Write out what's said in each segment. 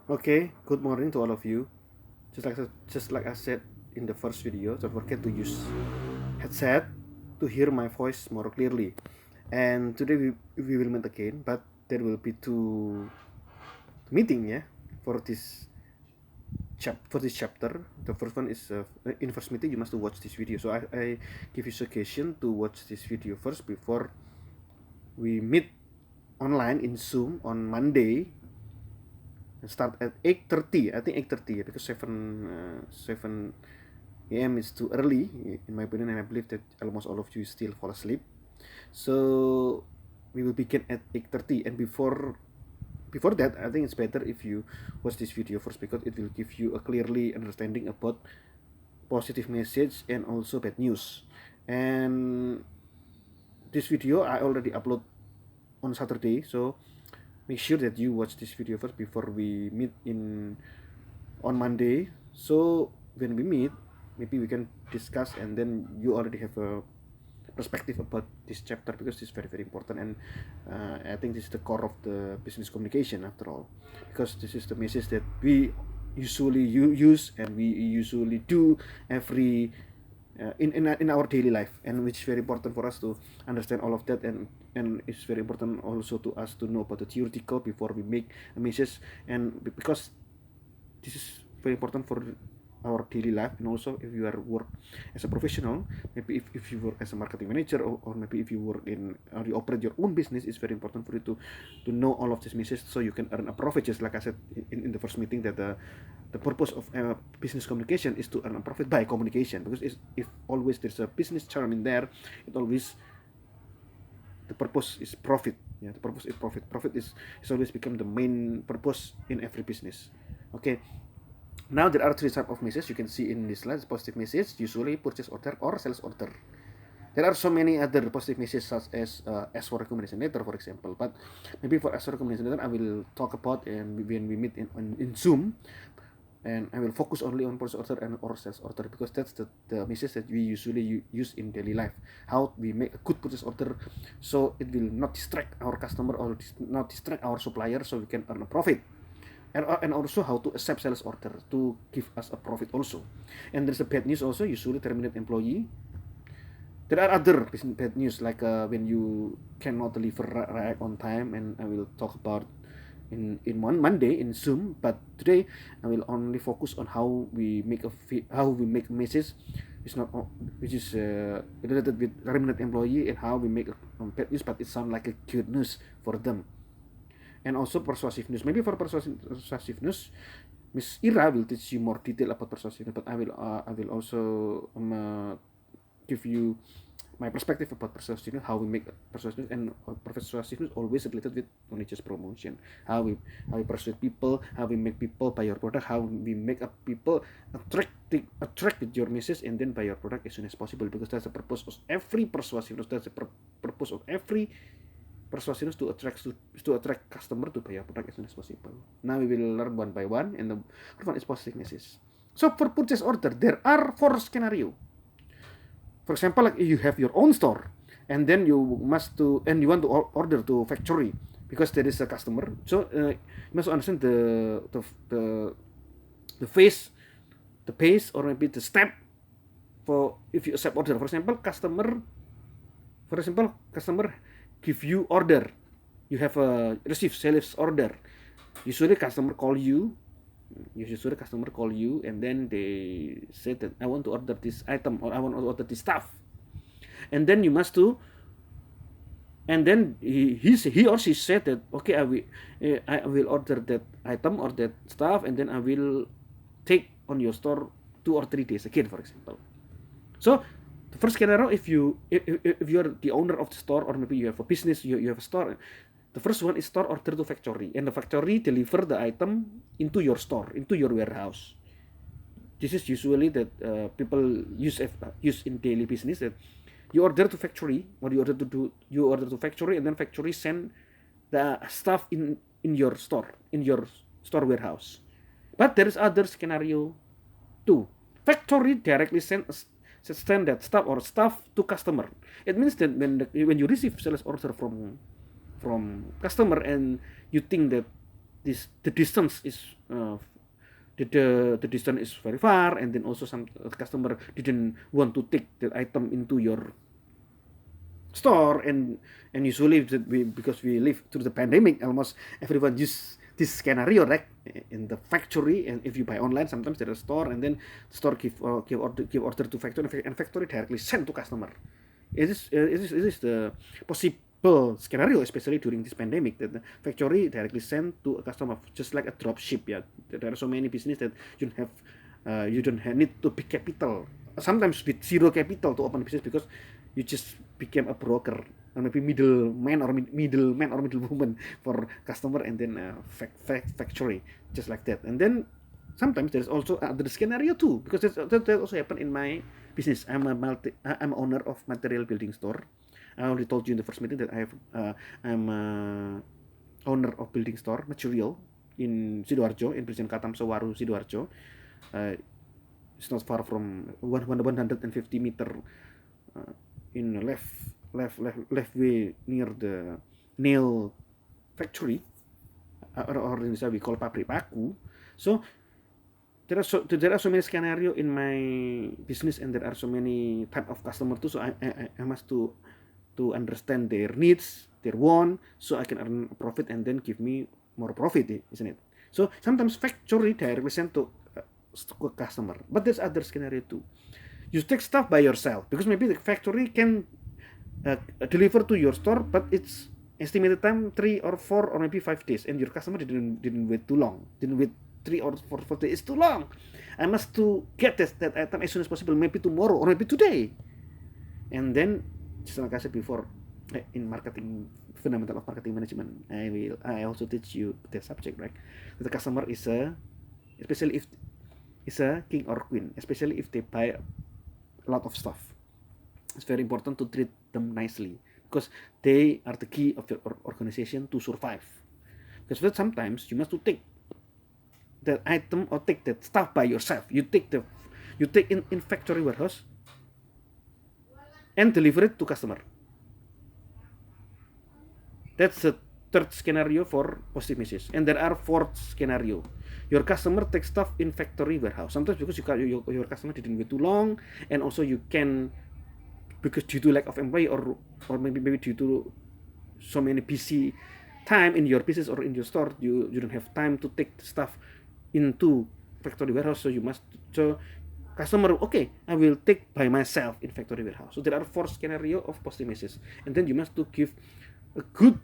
Okay, good morning to all of you. Just like I said in the first video, don't forget to use headset to hear my voice more clearly. And today we will meet again, but there will be two meeting, yeah, for this chapter. The first one is in first meeting you must to watch this video. So I give you suggestion to watch this video first before we meet online in Zoom on Monday. Start at 8:30. I think 8:30, yeah, because 7 a.m. is too early in my opinion, and I believe that almost all of you still fall asleep. So we will begin at 8:30, and before that, I think it's better if you watch this video first, because it will give you a clearly understanding about positive message and also bad news. And this video I already upload on Saturday, so make sure that you watch this video first before we meet in on Monday. So when we meet, maybe we can discuss, and then you already have a perspective about this chapter, because this is very important. And I think this is the core of the business communication after all, because this is the message that we usually use and we usually do every in our daily life, and which is very important for us to understand all of that. And it's very important also to us to know about the theoretical before we make a message. And because this is very important for our daily life, and also if you are work as a professional, maybe if you work as a marketing manager, or maybe if you work in or you operate your own business, it's very important for you to know all of this message, so you can earn a profit. Just like I said in the first meeting, that the purpose of business communication is to earn a profit by communication, because if always there's a business charm in there, it always the purpose is profit. Yeah, the purpose is profit is always become the main purpose in every business. Okay, now there are three types of messages you can see in this slide. Positive message, usually purchase order or sales order. There are so many other positive messages, such as for recommendation letter, for example. But maybe for as for recommendation letter, I will talk about when we meet in Zoom, and I will focus only on purchase order and or sales order, because that's the message that we usually use in daily life. How we make a good purchase order, so it will not distract our customer or not distract our supplier, so we can earn a profit. And also how to accept sales order to give us a profit also. And there's a bad news also, usually terminate employee. There are other bad news, like when you cannot deliver React on time, and I will talk about in one Monday in Zoom. But today I will only focus on how we make a message which not which is related with terminate employee, and how we make a bad news but it sound like a good news for them. And also persuasiveness. Maybe for persuasiveness, Miss Ira will teach you more detail about persuasiveness, but I will also give you my perspective about persuasiveness, how we make persuasiveness. And persuasiveness always related with only just promotion. How we persuade people, how we make people buy your product, how we make people attract with your message and then buy your product as soon as possible, because that's the purpose of every persuasiveness. That's the purpose of every persuasiveness, to attract customer to buy your product as soon as possible. Now we will learn one by one, and the first one is positive message. So for purchase order, there are four scenario. For example, like you have your own store, and then you want to order to factory, because there is a customer. So you must understand the phase, the pace, or maybe the step for if you accept order. For example, customer give you order, you have a receive sales order. Usually customer call you and then they say that I want to order this item, or I want to order this stuff. And then you must do, and then he or she said that, okay, I will order that item or that stuff, and then I will take on your store 2 or 3 days again, for example. So the first scenario, if you are the owner of the store, or maybe you have a business, you have a store. The first one is store order to factory, and the factory deliver the item into your store, into your warehouse. This is usually that people use in daily business, that you order to factory, or you order to factory, and then factory send the stuff in your store, in your store warehouse. But there is other scenario too. Factory directly send that stuff to customer. It means that when you receive sales order from customer, and you think that the distance is the distance is very far, and then also some customer didn't want to take that item into your store, and usually because we live through the pandemic, almost everyone use this scenario, right? In the factory, and if you buy online, sometimes there is a store, and then the store give order to factory, and factory directly send to customer. It is the possible scenario, especially during this pandemic, that the factory directly send to a customer, just like a drop ship. Yeah, there are so many business that you don't have need to big capital. Sometimes with zero capital to open a business, because you just became a broker, or maybe middleman or middlewoman for customer, and then factory, just like that. And then sometimes there's also other scenario too, because that also happened in my business. I'm owner of material building store. I already told you in the first meeting that I'm owner of building store material in Sidoarjo, in Presiden Katam Sewaru, Sidoarjo. It's not far from 150 meter in left way near the nail factory, or in Indonesia we call pabrik paku. So there are so many scenario in my business, and there are so many type of customer too. So I must to understand their needs, their want, so I can earn a profit and then give me more profit, isn't it? So sometimes factory directly send to customer, but there's other scenario too. You take stuff by yourself, because maybe the factory can deliver to your store, but it's estimated time 3 or 4 or maybe 5 days, and your customer didn't wait too long, didn't wait 3 or 4 days. It's too long. I must to get that item as soon as possible, maybe tomorrow or maybe today. And then, just like I said before, in marketing, fundamental of marketing management, I also teach you that subject, right? The customer is especially if is a king or queen, especially if they buy a lot of stuff. It's very important to treat them nicely, because they are the key of your organization to survive. Because sometimes you must to take that item or take that stuff by yourself. You take in factory warehouse and deliver it to customer. That's the third scenario for positive message. And there are fourth scenario. Your customer takes stuff in factory warehouse. Sometimes because your customer didn't wait too long, and also you can, because due to lack of employee, or maybe due to so many busy time in your business or in your store, you don't have time to take the stuff into factory warehouse. So customer, okay, I will take by myself in factory warehouse. So there are 4 scenario of positive message, and then you must to give a good,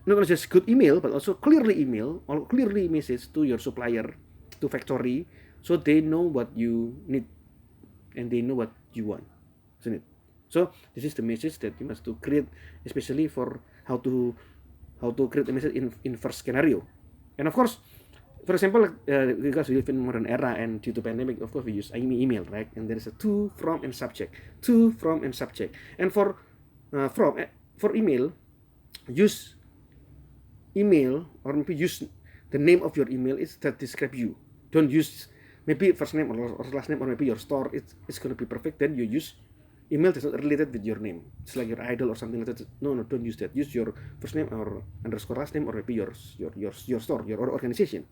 not just good email, but also clearly email or clearly message to your supplier, to factory, so they know what you need and they know what you want, isn't it? So this is the message that you must to create, especially for how to create a message in first scenario. And of course, for example, because we live in modern era, and due to pandemic, of course we use email, right? And there is a to, from, and subject. To, from, and subject. And for email, use email, or maybe use the name of your email is that describe you. Don't use maybe first name or last name, or maybe your store. It's gonna be perfect. Then you use email that's not related with your name. It's like your idol or something like that. No, don't use that. Use your first name or underscore last name, or maybe your store, your organization.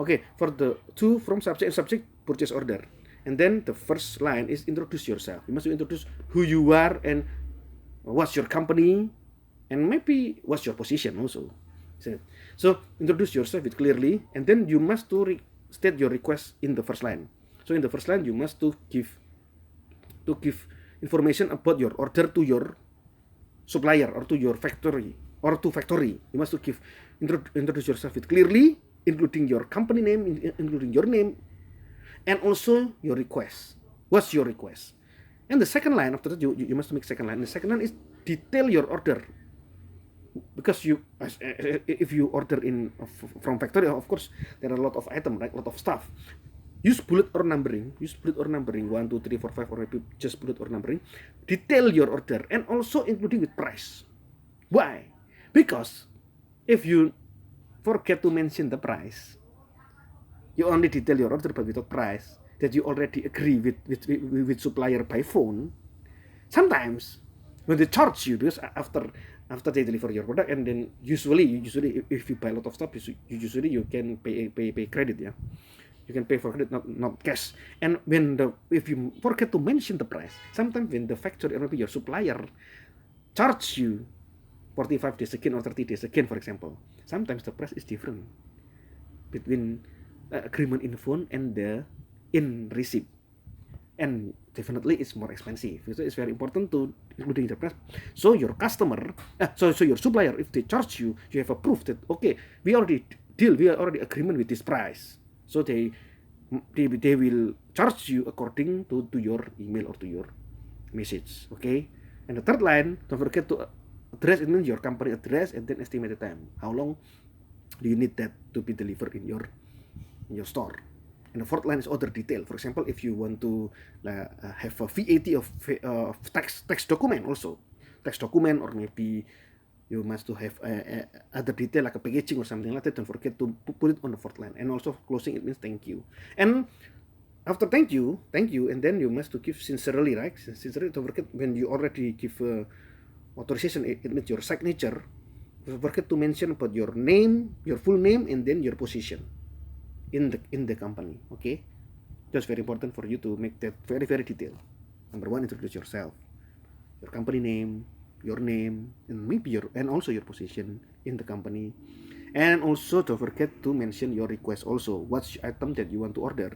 Okay, for the to, from, subject, and subject, purchase order. And then the first line is introduce yourself. You must introduce who you are and what's your company, and maybe what's your position also. So introduce yourself with clearly, and then you must to state your request in the first line. So in the first line, you must to give information about your order to your supplier or to your factory or to factory. You must to give introduce yourself with clearly, including your company name, including your name, and also your request. What's your request? And the second line, after that, you must make second line. The second line is detail your order. Because if you order from factory, of course there are a lot of items, right? A lot of stuff. Use bullet or numbering. 1, 2, 3, 4, 5, or maybe just bullet or numbering. Detail your order, and also including with price. Why? Because if you forget to mention the price, you only detail your order but without price, that you already agree with supplier by phone. Sometimes when they charge you, because after after they deliver your product, and then usually if you buy a lot of stuff, usually you can pay credit, yeah. You can pay for credit, not cash. And if you forget to mention the price, sometimes when the factory or maybe your supplier charge you 45 days again or 30 days again, for example, sometimes the price is different between agreement in phone and the in receipt, and definitely it's more expensive. So it's very important to including the price. So your customer, so your supplier, if they charge you, you have a proof that okay, we already agreement with this price. So they will charge you according to your email or to your message. Okay. And the third line, don't forget to address, it means your company address and then estimated time. How long do you need that to be delivered in your store? And the fourth line is other detail. For example, if you want to have a VAT of tax document also, tax document, or maybe you must to have other detail like a packaging or something like that. Don't forget to put it on the fourth line. And also closing, it means thank you. And after thank you, and then you must to give sincerely, right? Sincerely, don't forget when you already give authorization, it means your signature. Don't forget to mention about your name, your full name, and then your position in the company. Okay, that's very important for you to make that very detailed. Number one, introduce yourself, your company name, your name, and maybe and also your position in the company. And also don't forget to mention your request also, what's item that you want to order.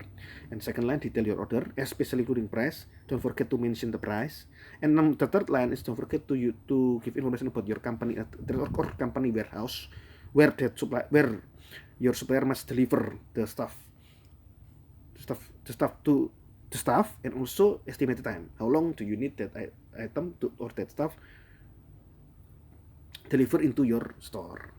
And second line, detail your order, especially including price. Don't forget to mention the price. And the third line is don't forget to give information about your company or company warehouse, where your supplier must deliver the stuff to the staff, and also estimated time. How long do you need that item or that stuff deliver into your store?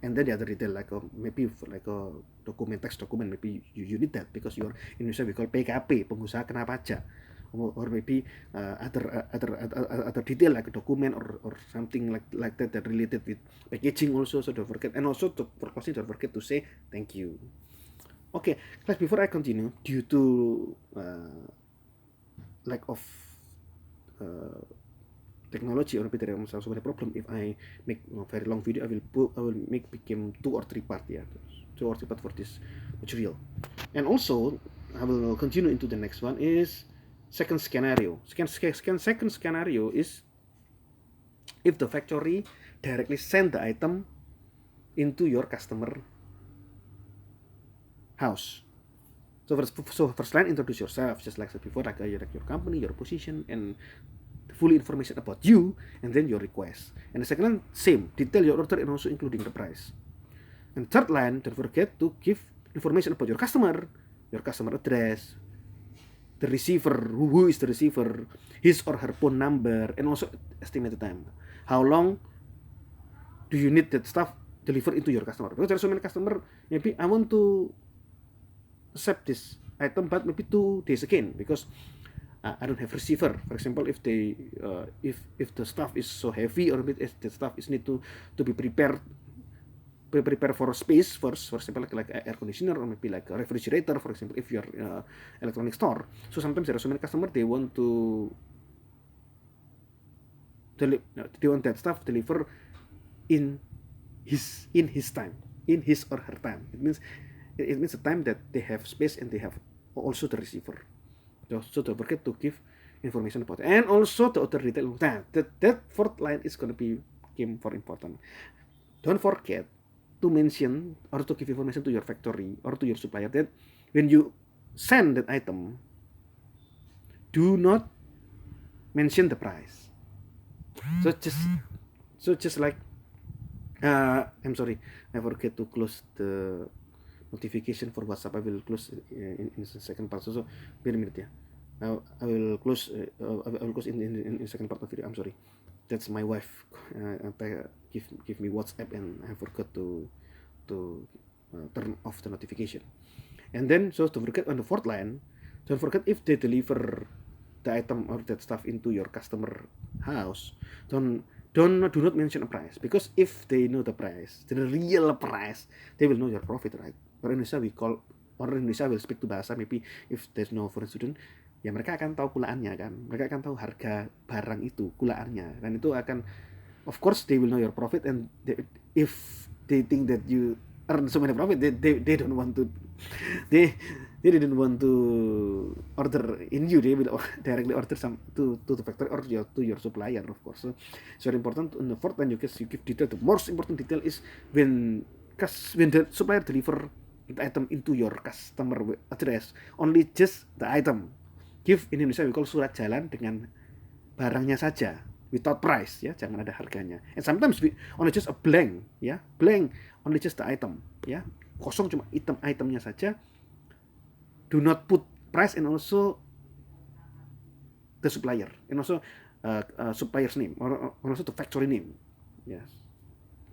And then the other detail, like maybe like a document, tax document, maybe you need that because you're in Indonesia we call PKP, pengusaha kena pajak, or maybe other detail like a document or something like that related with packaging also. So don't forget, and also for closing, don't forget to say thank you. Okay, guys, before I continue, due to lack of technology, or maybe there are so many problem. If I make a very long video, I will make become 2 or 3 part, yeah, 2 or 3 part for this material. And also I will continue into the next one is second scenario. Second scenario is if the factory directly send the item into your customer house. So first line, introduce yourself, just like I said before, like your company, your position, and full information about you, and then your request. And the second line, same, detail your order and also including the price. And third line, don't forget to give information about your customer address, the receiver, who is the receiver, his or her phone number, and also estimated time. How long do you need that stuff delivered into your customer? Because there are so many customer, maybe I want to accept this item, but maybe 2 days again because I don't have receiver. For example, if they if the stuff is so heavy, or if the stuff is need to be prepared for space first, for example, like air conditioner or maybe like a refrigerator, for example, if you're electronic store. So sometimes there are so many customers, they want to they want that stuff deliver in his time, in his or her time. It means the time that they have space and they have also the receiver. So don't forget to give information about it. And also the other detail. That fourth line is going to be more important. Don't forget to mention or to give information to your factory or to your supplier that when you send that item, do not mention the price. So just like I'm sorry, I forget to close the notification for WhatsApp. I will close in the second part. So wait a minute, yeah. I will close. I will close in the second part of the video. I'm sorry. That's my wife. Give me WhatsApp, and I forgot to turn off the notification. And then so don't forget on the fourth line. Don't forget if they deliver the item or that stuff into your customer house. Do not mention a price, because if they know the price, the real price, they will know your profit, right? Orang Indonesia will speak to bahasa, maybe if there's no foreign student, ya mereka akan tahu kulaannya kan, mereka akan tahu harga barang itu, kulaannya, dan itu akan Of course they will know your profit, and if they think that you earn so many profit, they don't want to, they they didn't want to order in you. They will directly order some to the factory or to your supplier, of course. So it's very important. In the fourth one, you give detail. The most important detail is when when the supplier deliver the item into your customer address, only just the item. Give, in Indonesia we call surat jalan, dengan barangnya saja, without price, ya, jangan ada harganya. And sometimes we only just a blank, ya, blank, only just the item, ya, kosong, cuma itemnya saja. Do not put price, and also the supplier, and also supplier's name, or also the factory name. Yes,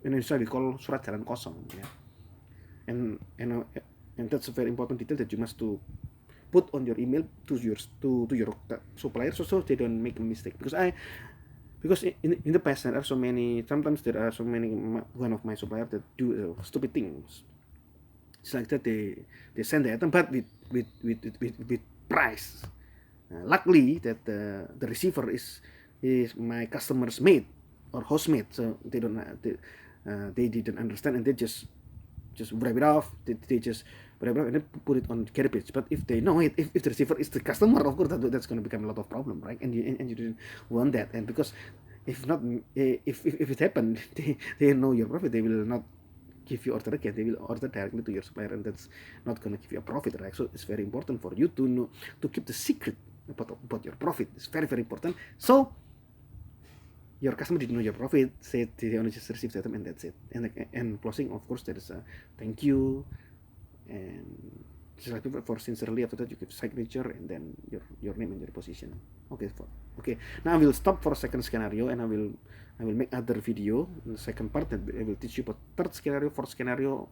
in Indonesia we call surat jalan kosong, ya. And that's a very important detail that you must to put on your email to your supplier, so they don't make a mistake. Because in the past there are so many, sometimes there are so many, one of my supplier that do stupid things. It's like that they send the item, but with price. Luckily that the receiver is my customer's mate or hostmate, so they didn't understand, and they just wrap it off. They just wrap it off and then put it on garbage. But if they know it, if the receiver is the customer, of course that's going to become a lot of problem, right? And you didn't want that. And because if not, if it happened, they know your profit, they will not give you order again. They will order directly to your supplier, and that's not going to give you a profit, right? So it's very important for you to know, to keep the secret about your profit. It's very, very important. So your customer didn't know your profit, said they only just received the item, and that's it. And closing, of course, there is a thank you, and just like for sincerely. After that, you give signature, and then your name and your position. Okay. Now I will stop for a second scenario, and I will make other video in the second part that I will teach you about third scenario, fourth scenario,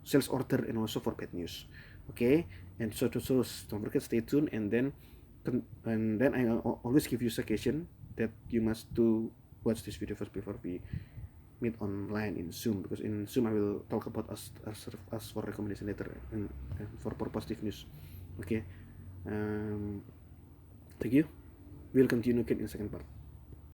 sales order, and also for bad news. Okay, and so don't forget, stay tuned, and then I always give you suggestion that you must to watch this video first before we meet online in Zoom, because in Zoom I will talk about us for recommendation later, and for positive news. Okay, thank you. We'll continue again in the second part.